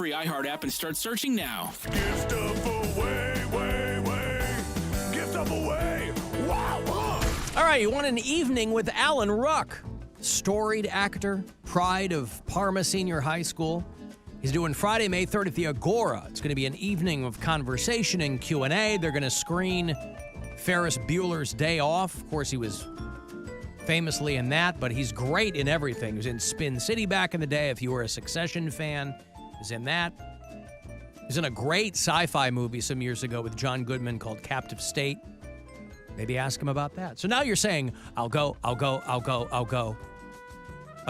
free iHeart app and start searching now. Give stuff away, Give stuff away. Wow. All right, you want an evening with Alan Ruck, storied actor, pride of Parma Senior High School. He's doing Friday, May 3rd at the Agora. It's going to be an evening of conversation and Q&A. They're going to screen Ferris Bueller's Day Off. Of course, he was famously in that, but he's great in everything. He was in Spin City back in the day. If you were a Succession fan, he was in that. He was in a great sci-fi movie some years ago with John Goodman called Captive State. Maybe ask him about that. So now you're saying, I'll go. I'll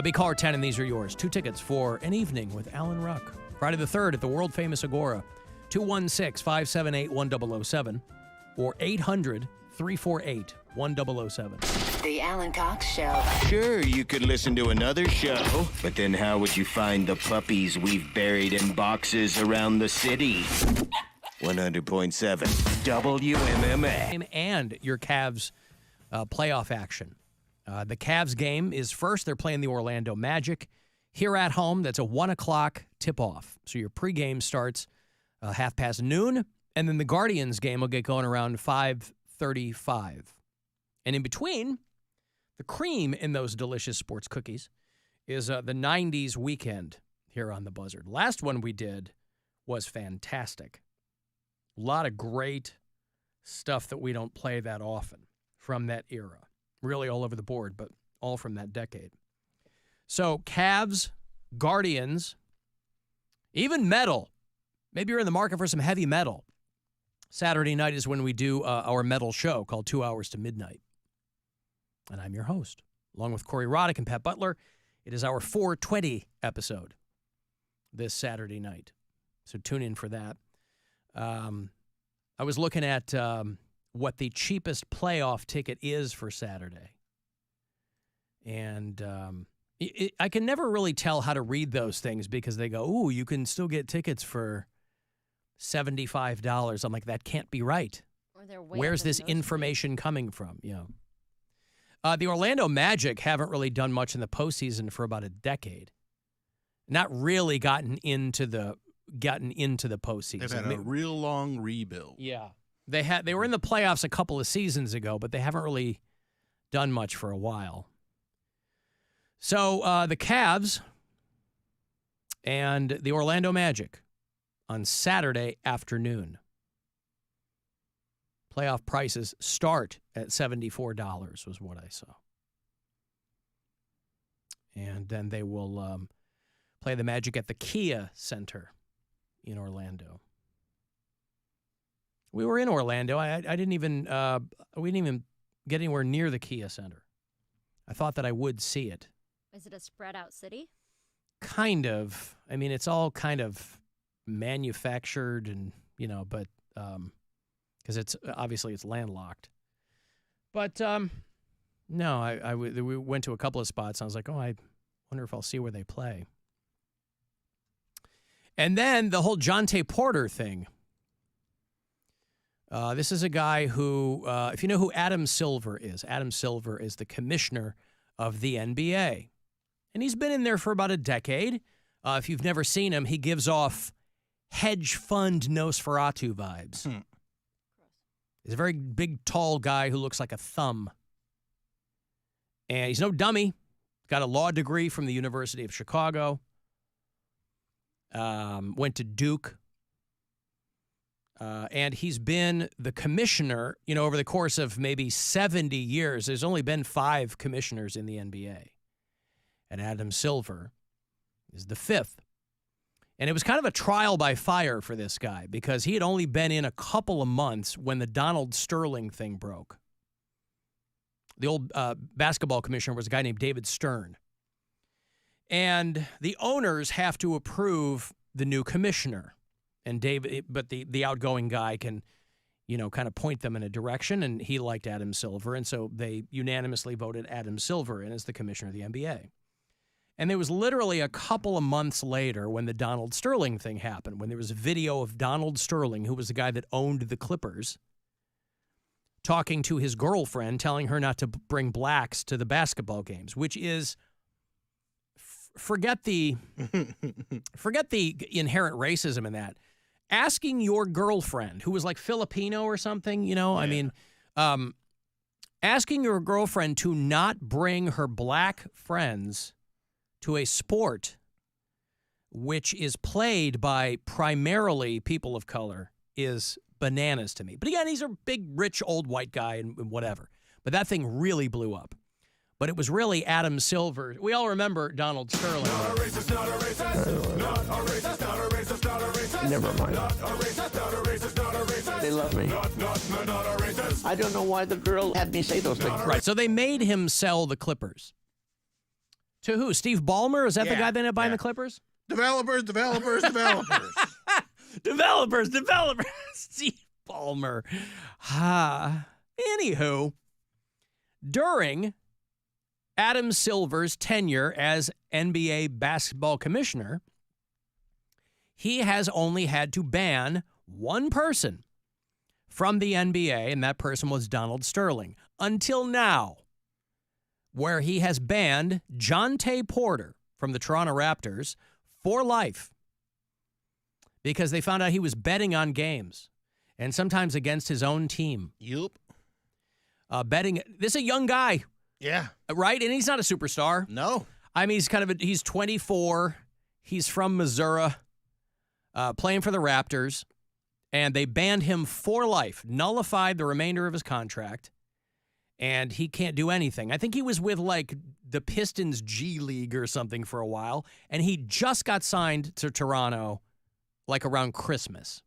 be caller 10, and these are yours. 2 tickets for an evening with Alan Ruck. Friday the 3rd at the world-famous Agora. 216-578-1007 or 800-348-1007. The Alan Cox Show. Sure, you could listen to another show, but then how would you find the puppies we've buried in boxes around the city? 100.7 WMMS. And your Cavs playoff action. The Cavs game is first. They're playing the Orlando Magic. Here at home, that's a 1 o'clock tip-off. So your pregame starts noon, and then the Guardians game will get going around 5:35. And in between, the cream in those delicious sports cookies is the 90s weekend here on The Buzzard. Last one we did was fantastic. A lot of great stuff that we don't play that often from that era. Really all over the board, but all from that decade. So Cavs, Guardians, even metal. Maybe you're in the market for some heavy metal. Saturday night is when we do our metal show called 2 Hours to Midnight. And I'm your host, along with Corey Roddick and Pat Butler. It is our 420 episode this Saturday night. So tune in for that. I was looking at what the cheapest playoff ticket is for Saturday. And I can never really tell how to read those things because they go, ooh, you can still get tickets for $75. I'm like, that can't be right. Or they're way Where's up in this those information coming from? Yeah. The Orlando Magic haven't really done much in the postseason for about a decade. Not really gotten into the postseason. They've had a real long rebuild. Yeah. They were in the playoffs a couple of seasons ago, but they haven't really done much for a while. So the Cavs and the Orlando Magic on Saturday afternoon. Playoff prices start at $74 was what I saw. And then they will play the Magic at the Kia Center in Orlando. We were in Orlando. I didn't even we didn't even get anywhere near the Kia Center. I thought that I would see it. Is it a spread out city? Kind of. I mean, it's all kind of manufactured and, but because it's obviously it's landlocked. But no, we went to a couple of spots. And I was like, I wonder if I'll see where they play. And then the whole Jontay Porter thing. This is a guy who, if you know who Adam Silver is the commissioner of the NBA. And he's been in there for about a decade. If you've never seen him, he gives off hedge fund Nosferatu vibes. He's a very big, tall guy who looks like a thumb. And he's no dummy. Got a law degree from the University of Chicago. Went to Duke. And he's been the commissioner, over the course of maybe 70 years. There's only been 5 commissioners in the NBA. And Adam Silver is the 5th. And it was kind of a trial by fire for this guy because he had only been in a couple of months when the Donald Sterling thing broke. The old basketball commissioner was a guy named David Stern. And the owners have to approve the new commissioner. And but the outgoing guy can, kind of point them in a direction, and he liked Adam Silver, and so they unanimously voted Adam Silver in as the commissioner of the NBA. And there was literally a couple of months later when the Donald Sterling thing happened, when there was a video of Donald Sterling, who was the guy that owned the Clippers, talking to his girlfriend, telling her not to bring blacks to the basketball games, which is forget the inherent racism in that. Asking your girlfriend, who was like Filipino or something, I mean, asking your girlfriend to not bring her black friends to a sport which is played by primarily people of color is bananas to me. But again, he's a big, rich, old white guy and whatever. But that thing really blew up. But it was really Adam Silver. We all remember Donald Sterling. Not a racist, not a racist. Not a racist, not a racist, not a racist. Never mind. Not a racist, not a racist, not a racist. They love me. Not a racist. I don't know why the girl had me say those things. Right, so they made him sell the Clippers. To who? Steve Ballmer? Is that the guy that ended up buying the Clippers? Developers. Developers. Steve Ballmer. Anywho, during Adam Silver's tenure as NBA basketball commissioner, he has only had to ban one person from the NBA, and that person was Donald Sterling, until now, where he has banned Jontay Porter from the Toronto Raptors for life because they found out he was betting on games and sometimes against his own team. Yup. Betting. This is a young guy. Yeah. Right? And he's not a superstar. No. I mean, he's 24. He's from Missouri, playing for the Raptors, and they banned him for life, nullified the remainder of his contract, and he can't do anything. I think he was with, like, the Pistons G League or something for a while, and he just got signed to Toronto, like, around Christmas.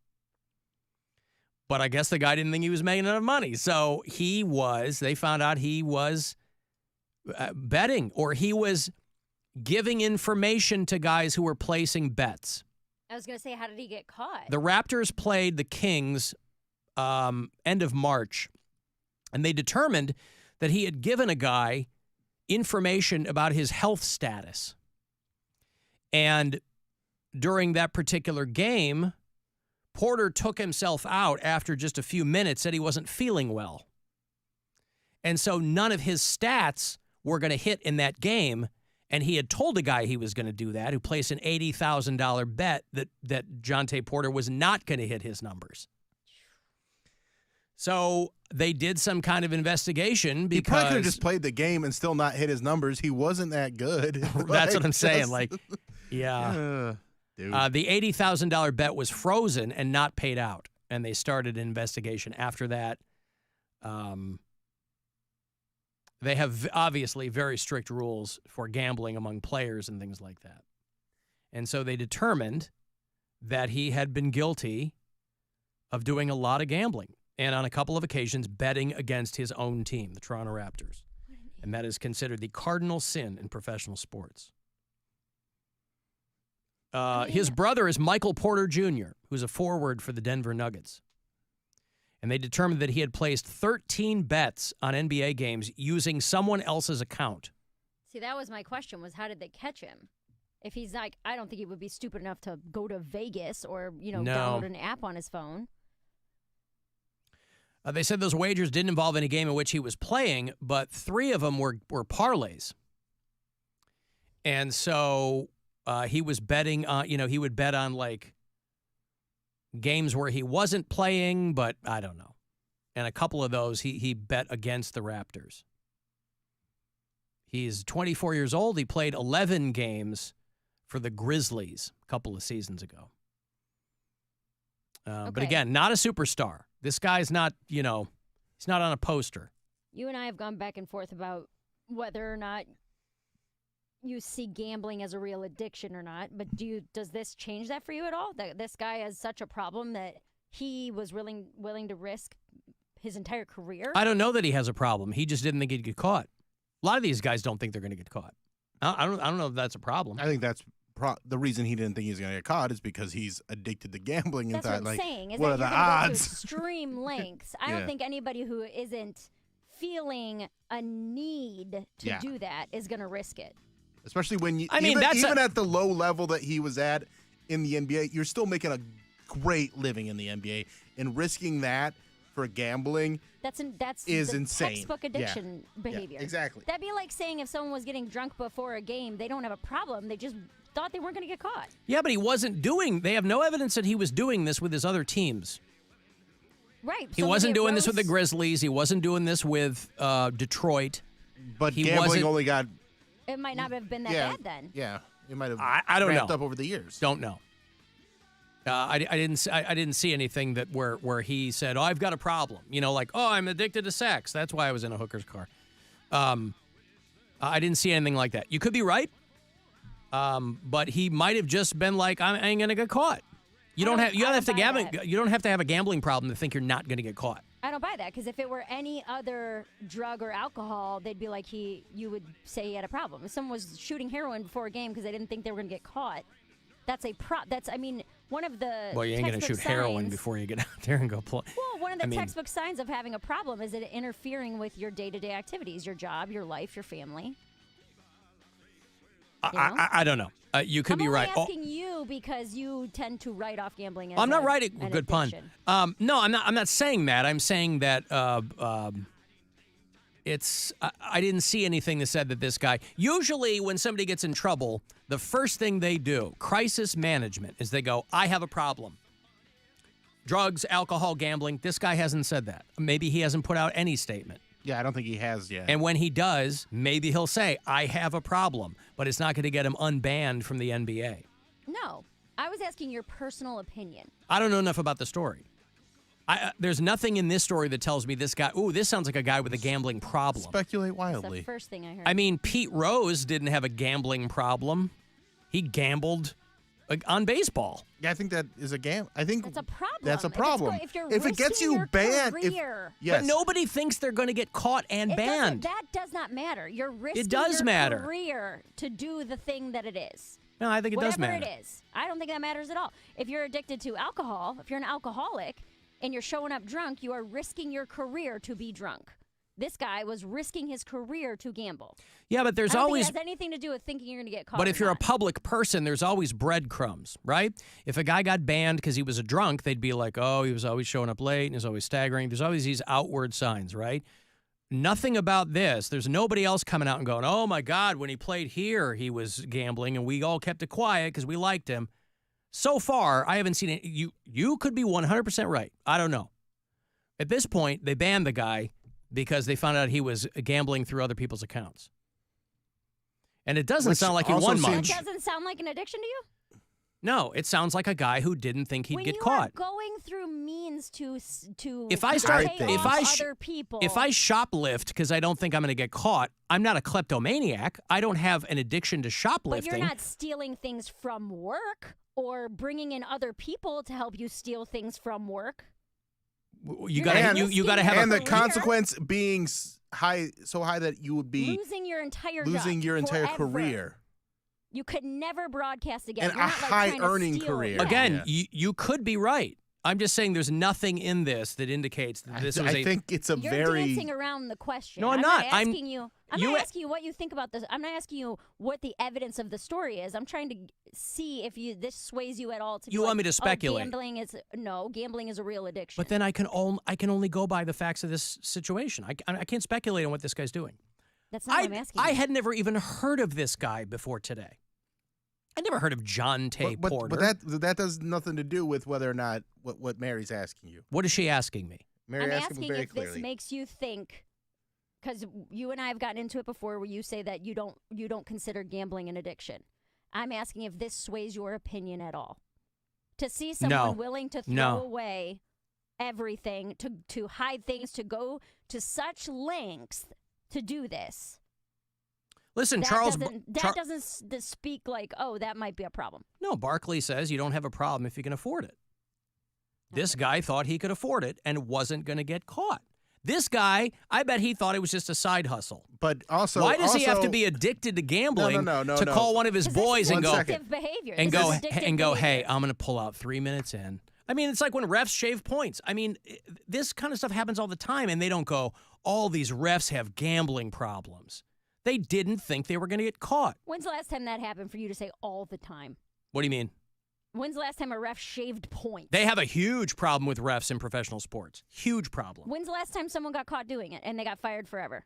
But I guess the guy didn't think he was making enough money, so they found out he was betting, or he was giving information to guys who were placing bets. I was going to say, how did he get caught? The Raptors played the Kings end of March, and they determined that he had given a guy information about his health status. And during that particular game, Porter took himself out after just a few minutes, said he wasn't feeling well. And so none of his stats were going to hit in that game, and he had told a guy he was going to do that, who placed an $80,000 bet that Jontay Porter was not going to hit his numbers. So they did some kind of investigation because... He probably could have just played the game and still not hit his numbers. He wasn't that good. That's what I'm saying. Like, yeah. Dude. The $80,000 bet was frozen and not paid out, and they started an investigation after that. They have obviously very strict rules for gambling among players and things like that. And so they determined that he had been guilty of doing a lot of gambling and on a couple of occasions betting against his own team, the Toronto Raptors. And that is considered the cardinal sin in professional sports. His brother is Michael Porter Jr., who's a forward for the Denver Nuggets. And they determined that he had placed 13 bets on NBA games using someone else's account. See, that was my question, was how did they catch him? If he's like, I don't think he would be stupid enough to go to Vegas or, download an app on his phone. They said those wagers didn't involve any game in which he was playing, but 3 of them were parlays. And so he was betting on, he would bet on like games where he wasn't playing, but I don't know. And a couple of those, he bet against the Raptors. He's 24 years old. He played 11 games for the Grizzlies a couple of seasons ago. But again, not a superstar. This guy's not, he's not on a poster. You and I have gone back and forth about whether or not you see gambling as a real addiction or not, but does this change that for you at all? That this guy has such a problem that he was willing to risk his entire career? I don't know that he has a problem. He just didn't think he'd get caught. A lot of these guys don't think they're going to get caught. I don't know if that's a problem. I think that's the reason he didn't think he was going to get caught is because he's addicted to gambling and That's thought, what I'm like, saying. Is what are that the you're gonna go to odds? extreme lengths. I don't think anybody who isn't feeling a need to do that is going to risk it. Especially when you, even at the low level that he was at in the NBA, you're still making a great living in the NBA, and risking that for gambling That's is the insane. textbook addiction behavior. Yeah, exactly. That'd be like saying if someone was getting drunk before a game, they don't have a problem. They just thought they weren't going to get caught. Yeah, but he wasn't doing. They have no evidence that he was doing this with his other teams. Right. He so wasn't maybe it doing this with the rose- Grizzlies. He wasn't doing this with Detroit. But He gambling wasn't- only got It might not have been that bad then. Yeah, it might have I don't ramped know. up over the years. Don't know. I didn't see anything that where he said, "Oh, I've got a problem." You know, like, "Oh, I'm addicted to sex. That's why I was in a hooker's car." I didn't see anything like that. You could be right, but he might have just been like, "I ain't gonna get caught." You don't have to have a gambling problem to think you're not gonna get caught. I don't buy that because if it were any other drug or alcohol, they'd be like you would say he had a problem. If someone was shooting heroin before a game because they didn't think they were going to get caught, that's one of the Well, you ain't gonna shoot textbook heroin signs- before you get out there and go play. Well, one of the I mean- textbook signs of having a problem is it interfering with your day-to-day activities, your job, your life, your family. I don't know. You could be right. I'm only asking you because you tend to write off gambling as I'm not writing. an Good pun. addiction. No, I'm not. I'm not saying that. I'm saying that it's. I didn't see anything that said that this guy. Usually, when somebody gets in trouble, the first thing they do, crisis management, is they go, "I have a problem." Drugs, alcohol, gambling. This guy hasn't said that. Maybe he hasn't put out any statement. Yeah, I don't think he has yet. And when he does, maybe he'll say, "I have a problem," but it's not going to get him unbanned from the NBA. No, I was asking your personal opinion. I don't know enough about the story. There's nothing in this story that tells me this guy, this sounds like a guy with a gambling problem. Speculate That's wildly. the first thing I heard. I mean, Pete Rose didn't have a gambling problem. He gambled on baseball. Yeah, I think that is a I think that's a problem. That's a If it's problem. if you're If it gets risking you your banned, career, yes. But nobody thinks they're going to get caught and It doesn't- banned. That does not matter. You're risking does your matter. career to do the thing that it is. No, I think it does Whatever matter. it is. I don't think that matters at all. If you're addicted to alcohol, if you're an alcoholic and you're showing up drunk, you are risking your career to be drunk. This guy was risking his career to gamble. Yeah, but there's I don't always. think it has anything to do with thinking you're going to get caught. But or if you're a not. public person, there's always breadcrumbs, right? If a guy got banned because he was a drunk, they'd be like, "Oh, he was always showing up late and he was always staggering." There's always these outward signs, right? Nothing about this. There's nobody else coming out and going, "Oh my God, when he played here, he was gambling," and we all kept it quiet because we liked him. So far, I haven't seen it. You could be 100% right. I don't know. At this point, they banned the guy because they found out he was gambling through other people's accounts. And it doesn't Which sound like he also won that much. doesn't sound like an addiction to you? No, it sounds like a guy who didn't think he'd when get you caught. are going through means to If I start- pay if off I sh- other people, If I shoplift because I don't think I'm going to get caught, I'm not a kleptomaniac. I don't have an addiction to but shoplifting. you're not stealing things from work or bringing in other people to help you steal things from work. You got And- to you got to have and a the consequence being so high that you would be Losing your entire losing job your entire forever. career. You could never broadcast again. And You're a not, like, high trying to earning steal- career. Yeah. Again, Yeah. you could be right. I'm just saying there's nothing in this that indicates that this was I a think it's a You're very dancing around the question. No, I'm not not. I'm- asking you. I'm you- not asking you what you think about this. I'm not asking you what the evidence of the story is. I'm trying to see if this sways you at all. To be You like, want me to "Oh, speculate." gambling is a real addiction. But then I can only go by the facts of this situation. I can't speculate on what this guy's doing. that's not what I'm asking. I you. had never even heard of this guy before today. I never heard of Jontay Porter. but that does nothing to do with whether or not what Mary's asking you. What is she asking me? Mary I'm asked him asking very if clearly. this makes you think, because you and I have gotten into it before, where you say that you don't consider gambling an addiction. I'm asking if this sways your opinion at all. To see someone No. willing to throw No. away everything, to hide things, to go to such lengths to do this. Listen, That Charles. doesn't speak like, oh, that might be a problem. No, Barkley says you don't have a problem if you can afford it. This guy thought he could afford it and wasn't going to get caught. This guy, I bet he thought it was just a side hustle. But also, Why does he have to also- be addicted to gambling No, to call one of his 'Cause this boys is and go One second. addictive behavior. and This go is addictive and go, hey, behavior. I'm going to pull out 3 minutes in. I mean, it's like when refs shave points. I mean, this kind of stuff happens all the time, and they don't go, all these refs have gambling problems. They didn't think they were going to get caught. When's the last time that happened for you to say all the time? What do you mean? When's the last time a ref shaved points? They have a huge problem with refs in professional sports. Huge problem. When's the last time someone got caught doing it and they got fired forever?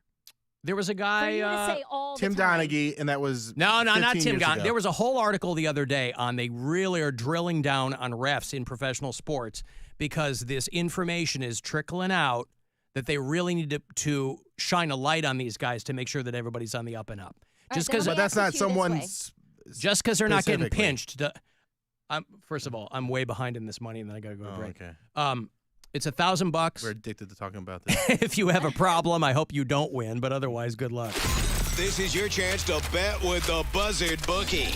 There was a guy. For you to say all Tim the time. Donaghy, and that was No, not 15 Tim years Gunn. ago. There was a whole article the other day on they really are drilling down on refs in professional sports because this information is trickling out that they really need to shine a light on these guys to make sure that everybody's on the up and up. Just because But that's not someone's. just because they're not getting specifically. pinched. First of all, I'm way behind in this money, and then I got to go to break. Okay. It's $1,000. We're addicted to talking about this. If you have a problem, I hope you don't win, but otherwise, good luck. This is your chance to bet with the Buzzard Bookie.